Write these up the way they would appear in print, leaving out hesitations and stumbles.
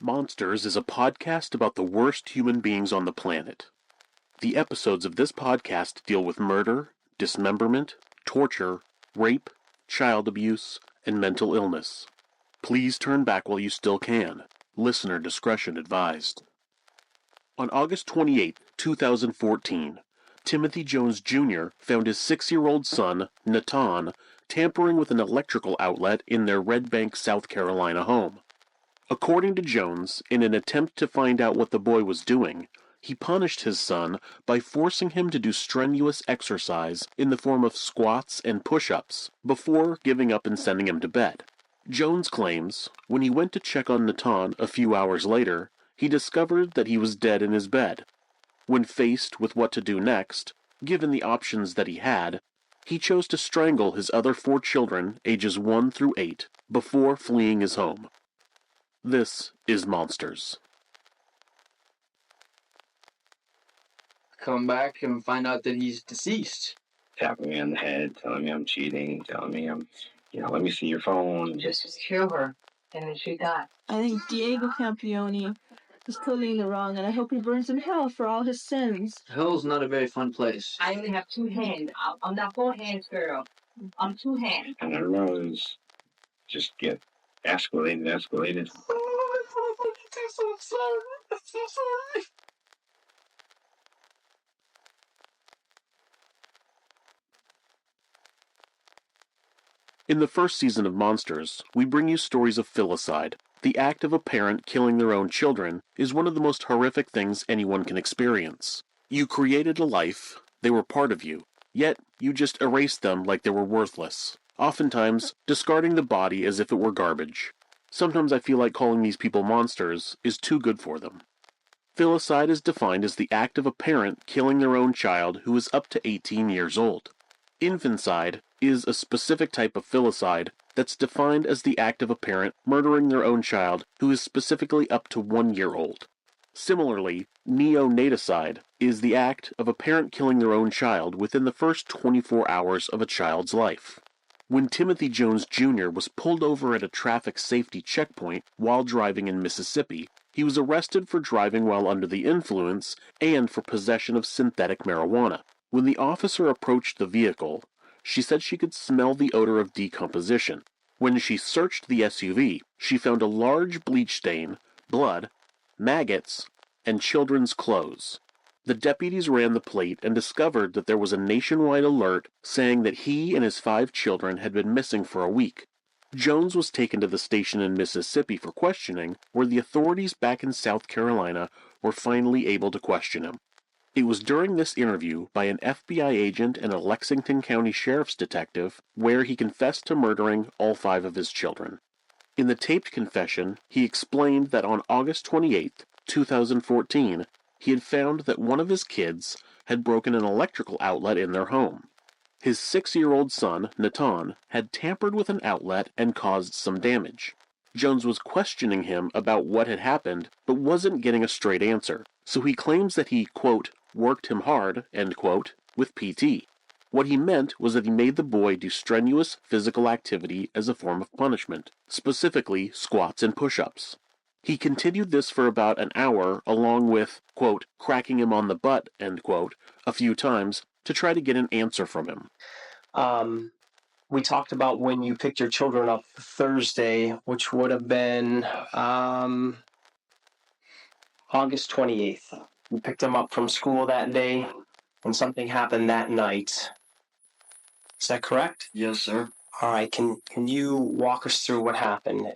Monsters is a podcast about the worst human beings on the planet. The episodes of this podcast deal with murder, dismemberment, torture, rape, child abuse, and mental illness. Please turn back while you still can. Listener discretion advised. On August 28, 2014, Timothy Jones Jr. found his 6-year-old son, Natan, tampering with an electrical outlet in their Red Bank, South Carolina home. According to Jones, in an attempt to find out what the boy was doing, he punished his son by forcing him to do strenuous exercise in the form of squats and push-ups before giving up and sending him to bed. Jones claims, when he went to check on Natan a few hours later, he discovered that he was dead in his bed. When faced with what to do next, given the options that he had, he chose to strangle his other 4 children, ages 1 through 8, before fleeing his home. This is Monsters. Come back and find out that he's deceased. Tapping me on the head, telling me I'm cheating, telling me let me see your phone. Just kill her, and then she died. I think Diego Campione is totally in the wrong, and I hope he burns in hell for all his sins. Hell's not a very fun place. I only have 2 hands. I'm not 4 hands, girl. I'm 2 hands. And our roads just get escalated. Oh, I'm so sorry. I'm so sorry. In the first season of Monsters, we bring you stories of filicide. The act of a parent killing their own children is one of the most horrific things anyone can experience. You created a life, they were part of you, yet you just erased them like they were worthless, oftentimes discarding the body as if it were garbage. Sometimes I feel like calling these people monsters is too good for them. Filicide is defined as the act of a parent killing their own child who is up to 18 years old. Infanticide is a specific type of filicide that's defined as the act of a parent murdering their own child who is specifically up to 1 year old. Similarly, neonaticide is the act of a parent killing their own child within the first 24 hours of a child's life. When Timothy Jones Jr. was pulled over at a traffic safety checkpoint while driving in Mississippi, he was arrested for driving while under the influence and for possession of synthetic marijuana. When the officer approached the vehicle, she said she could smell the odor of decomposition. When she searched the SUV, she found a large bleach stain, blood, maggots, and children's clothes. The deputies ran the plate and discovered that there was a nationwide alert saying that he and his 5 children had been missing for a week. Jones was taken to the station in Mississippi for questioning, where the authorities back in South Carolina were finally able to question him. It was during this interview by an FBI agent and a Lexington County Sheriff's detective where he confessed to murdering all 5 of his children. In the taped confession, he explained that on August 28, 2014, he had found that one of his kids had broken an electrical outlet in their home. His 6-year-old son, Natan, had tampered with an outlet and caused some damage. Jones was questioning him about what had happened, but wasn't getting a straight answer, so he claims that he, quote, worked him hard, end quote, with PT. What he meant was that he made the boy do strenuous physical activity as a form of punishment, specifically squats and push-ups. He continued this for about an hour, along with, quote, cracking him on the butt, end quote, a few times to try to get an answer from him. We talked about when you picked your children up Thursday, which would have been August 28th. You picked them up from school that day, and something happened that night. Is that correct? Yes, sir. All right, can you walk us through what happened?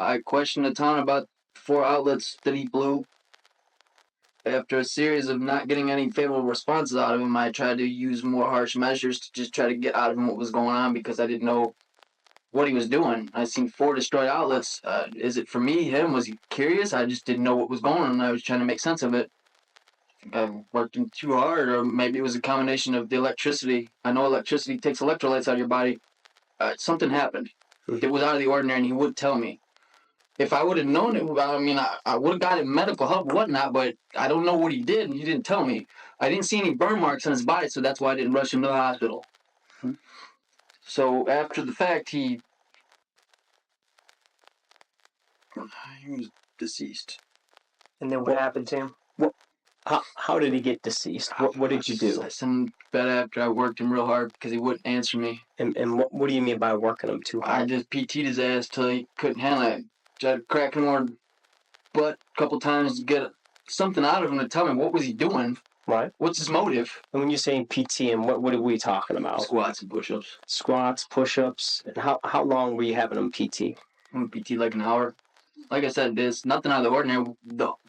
I questioned a ton about 4 outlets that he blew. After a series of not getting any favorable responses out of him, I tried to use more harsh measures to just try to get out of him what was going on because I didn't know what he was doing. I seen 4 destroyed outlets. Is it for me, him? Was he curious? I just didn't know what was going on. I was trying to make sense of it. I worked too hard, or maybe it was a combination of the electricity. I know electricity takes electrolytes out of your body. Something happened. It was out of the ordinary, and he would tell me. If I would have known it, I would have got him medical help and whatnot, but I don't know what he did, and he didn't tell me. I didn't see any burn marks on his body, so that's why I didn't rush him to the hospital. So after the fact, he He was deceased. And then what happened to him? How did he get deceased? What did you do? I sent him to bed after I worked him real hard because he wouldn't answer me. And what do you mean by working him too I hard? just PT'd his ass till he couldn't handle it. Tried cracking him on butt a couple times to get something out of him to tell me what was he doing. Right. What's his motive? And when you're saying PT, and what are we talking about? Squats and push-ups. Squats, push-ups. And how long were you having him PT? I'm PT like an hour. Like I said, there's nothing out of the ordinary.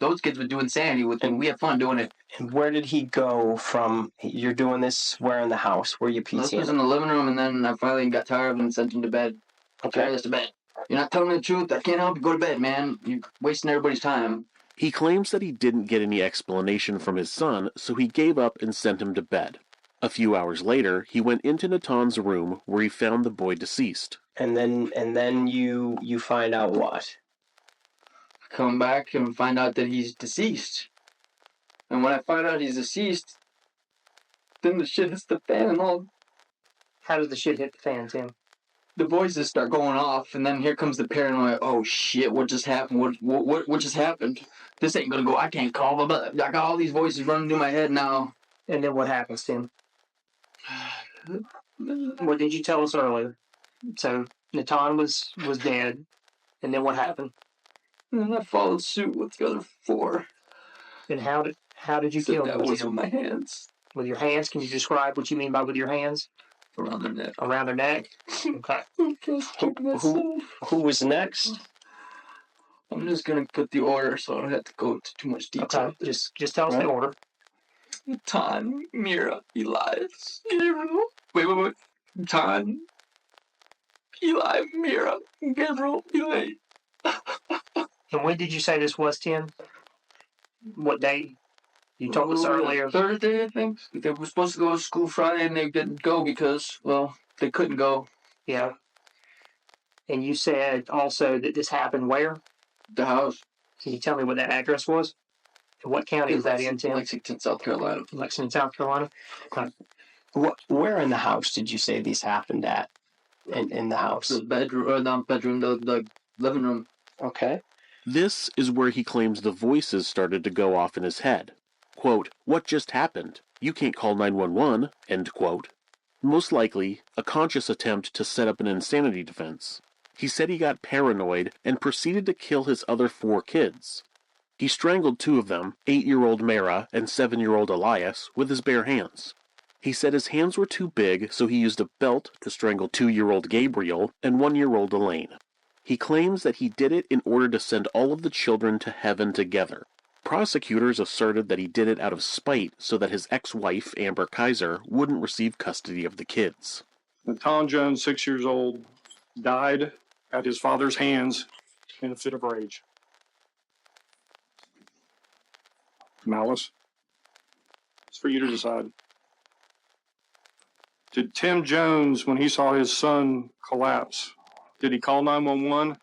Those kids would do insanity with him. We had fun doing it. And where did he go from? You're doing this where in the house? Where you This was PTing? in the living room, and then I finally got tired of him and sent him to bed. Okay. Tired to bed. You're not telling me the truth. I can't help you. Go to bed, man. You're wasting everybody's time. He claims that he didn't get any explanation from his son, so he gave up and sent him to bed. A few hours later, he went into Natan's room where he found the boy deceased. And then you find out what? Come back and find out that he's deceased. And when I find out he's deceased, then the shit hits the fan and all. How does the shit hit the fan, Tim? The voices start going off, and then here comes the paranoia. Oh shit! What just happened? What just happened? This ain't gonna go. I can't call them. I got all these voices running through my head now. And then what happens, Tim? What did you tell us earlier? So Natan was dead, and then what happened? And I followed suit with the other four. And how did you kill That him? was with my hands With your hands? Can you describe what you mean by with your hands? around their neck. Around their neck? Okay. Who was next? I'm just gonna put the order so I don't have to go into too much detail. Okay. Just tell us the order. Tan, Mira, Elias, Gabriel. Wait. Tan, Eli, Mira, Gabriel, Elaine. And when did you say this was, Tim? What date? You told us earlier. Thursday, I think. They were supposed to go to school Friday and they didn't go because, well, they couldn't go. Yeah. And you said also that this happened where? The house. Can you tell me what that address was? And what county is that in, Tim? Lexington, South Carolina. Lexington, South Carolina. Okay. Where in the house did you say these happened at? In the house? The bedroom, or not bedroom, the living room. Okay. This is where he claims the voices started to go off in his head. Quote, "What just happened? You can't call 911, end quote. Most likely, a conscious attempt to set up an insanity defense. He said he got paranoid and proceeded to kill his other 4 kids. He strangled 2 of them, 8-year-old Mara and 7-year-old Elias, with his bare hands. He said his hands were too big, so he used a belt to strangle 2-year-old Gabriel and 1-year-old Elaine. He claims that he did it in order to send all of the children to heaven together. Prosecutors asserted that he did it out of spite so that his ex-wife, Amber Kaiser, wouldn't receive custody of the kids. Natan Jones, 6 years old, died at his father's hands in a fit of rage. Malice? It's for you to decide. Did Tim Jones, when he saw his son collapse, did he call 911?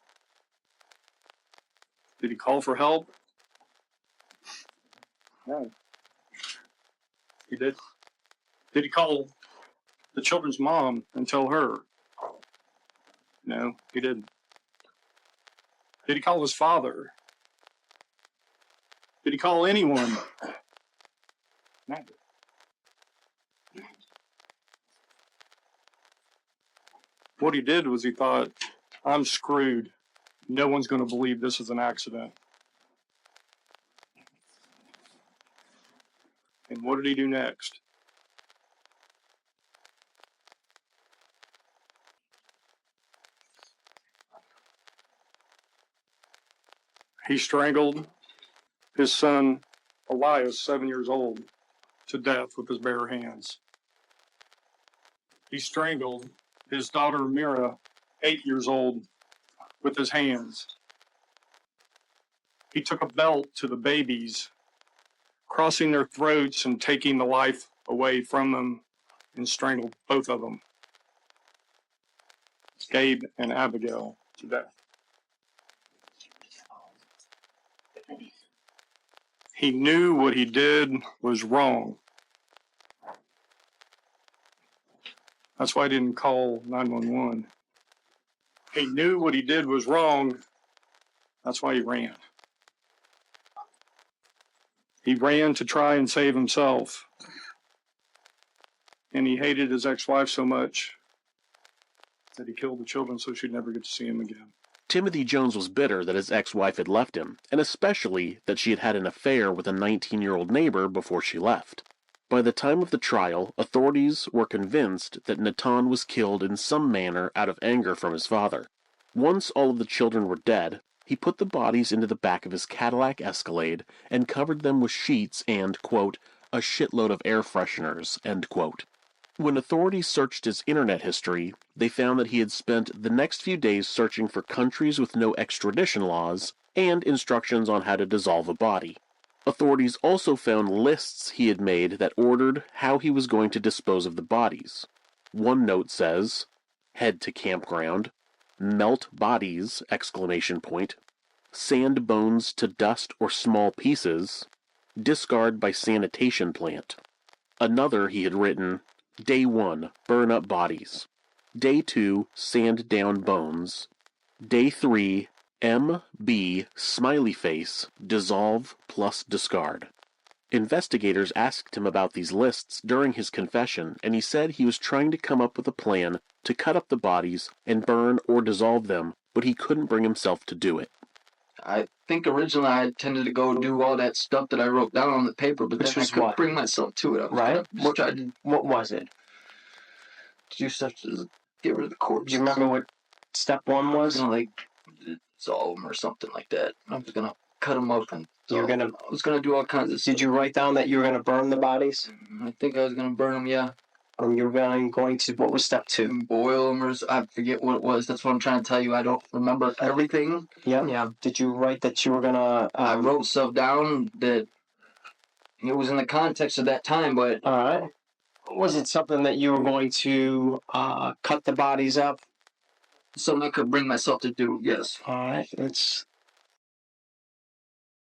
Did he call for help? No. He did. Did he call the children's mom and tell her? No, he didn't. Did he call his father? Did he call anyone? No. What he did was he thought, I'm screwed. No one's going to believe this is an accident. And what did he do next? He strangled his son, Elias, 7 years old, to death with his bare hands. He strangled his daughter, Mira, 8 years old, with his hands. He took a belt to the babies, crossing their throats and taking the life away from them, and strangled both of them, Gabe and Abigail, to death. He knew what he did was wrong. That's why he didn't call 911. He knew what he did was wrong. That's why he ran. He ran to try and save himself. And he hated his ex-wife so much that he killed the children so she'd never get to see him again. Timothy Jones was bitter that his ex-wife had left him, and especially that she had had an affair with a 19-year-old neighbor before she left. By the time of the trial, authorities were convinced that Natan was killed in some manner out of anger from his father. Once all of the children were dead, he put the bodies into the back of his Cadillac Escalade and covered them with sheets and, quote, a shitload of air fresheners, end quote. When authorities searched his internet history, they found that he had spent the next few days searching for countries with no extradition laws and instructions on how to dissolve a body. Authorities also found lists he had made that ordered how he was going to dispose of the bodies. One note says, head to campground, melt bodies, exclamation point, sand bones to dust or small pieces, discard by sanitation plant. Another he had written, Day 1, burn up bodies. Day 2, sand down bones. Day 3, MB, smiley face, dissolve plus discard. Investigators asked him about these lists during his confession, and he said he was trying to come up with a plan to cut up the bodies and burn or dissolve them, but he couldn't bring himself to do it. I think originally I intended to go do all that stuff that I wrote down on the paper, but then I couldn't bring myself to it. I was Right? What was it? Do stuff to get rid of the corpse. Do you remember what step 1 was? Like dissolve them or something like that. I was gonna cut them up and I was gonna do all kinds of stuff. Did you write down that you were gonna burn the bodies? I think I was gonna burn them, yeah. You were going to, what was step 2? Boil them, or I forget what it was. That's what I'm trying to tell you. I don't remember everything. Yeah. Did you write that you were gonna? I wrote stuff down that it was in the context of that time, but. All right. Was it something that you were going to cut the bodies up? Something I could bring myself to do, yes. All right. Let's